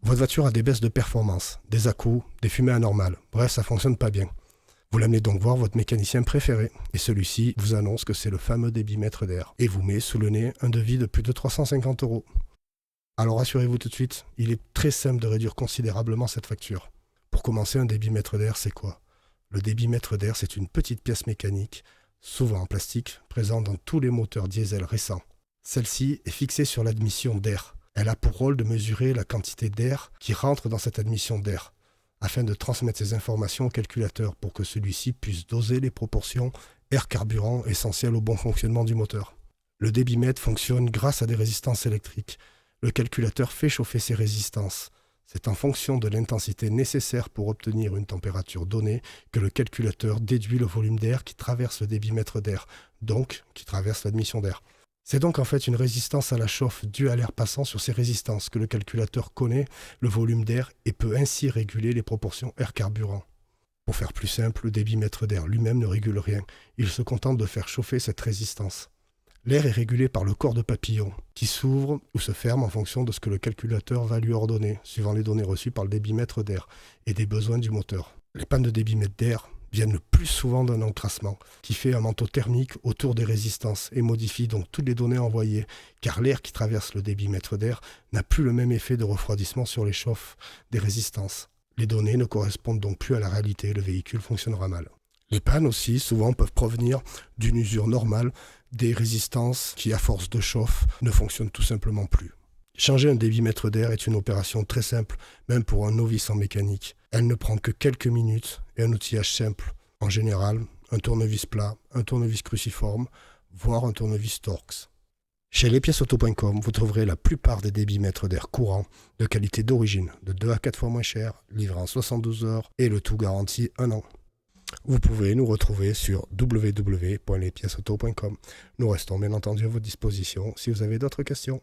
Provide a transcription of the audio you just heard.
Votre voiture a des baisses de performance, des à-coups, des fumées anormales. Bref, ça fonctionne pas bien. Vous l'amenez donc voir votre mécanicien préféré et celui-ci vous annonce que c'est le fameux débitmètre d'air et vous met sous le nez un devis de plus de 350 €. Alors rassurez-vous tout de suite, il est très simple de réduire considérablement cette facture. Pour commencer, un débitmètre d'air, c'est quoi ? Le débitmètre d'air, c'est une petite pièce mécanique, souvent en plastique, présente dans tous les moteurs diesel récents. Celle-ci est fixée sur l'admission d'air. Elle a pour rôle de mesurer la quantité d'air qui rentre dans cette admission d'air, afin de transmettre ces informations au calculateur pour que celui-ci puisse doser les proportions air-carburant essentielles au bon fonctionnement du moteur. Le débitmètre fonctionne grâce à des résistances électriques. Le calculateur fait chauffer ces résistances. C'est en fonction de l'intensité nécessaire pour obtenir une température donnée que le calculateur déduit le volume d'air qui traverse le débitmètre d'air, donc qui traverse l'admission d'air. C'est donc en fait une résistance à la chauffe due à l'air passant sur ces résistances que le calculateur connaît le volume d'air et peut ainsi réguler les proportions air-carburant. Pour faire plus simple, le débitmètre d'air lui-même ne régule rien, il se contente de faire chauffer cette résistance. L'air est régulé par le corps de papillon, qui s'ouvre ou se ferme en fonction de ce que le calculateur va lui ordonner, suivant les données reçues par le débitmètre d'air et des besoins du moteur. Les pannes de débitmètre d'air viennent le plus souvent d'un encrassement, qui fait un manteau thermique autour des résistances et modifie donc toutes les données envoyées, car l'air qui traverse le débitmètre d'air n'a plus le même effet de refroidissement sur les chauffes des résistances. Les données ne correspondent donc plus à la réalité et le véhicule fonctionnera mal. Les pannes aussi, souvent, peuvent provenir d'une usure normale des résistances qui, à force de chauffe, ne fonctionnent tout simplement plus. Changer un débitmètre d'air est une opération très simple, même pour un novice en mécanique. Elle ne prend que quelques minutes et un outillage simple. En général, un tournevis plat, un tournevis cruciforme, voire un tournevis Torx. Chez lespiècesauto.com, vous trouverez la plupart des débitmètres d'air courants, de qualité d'origine, de 2 à 4 fois moins cher, livrés en 72 heures et le tout garanti 1 an. Vous pouvez nous retrouver sur www.lespiècesauto.com. Nous restons bien entendu à votre disposition si vous avez d'autres questions.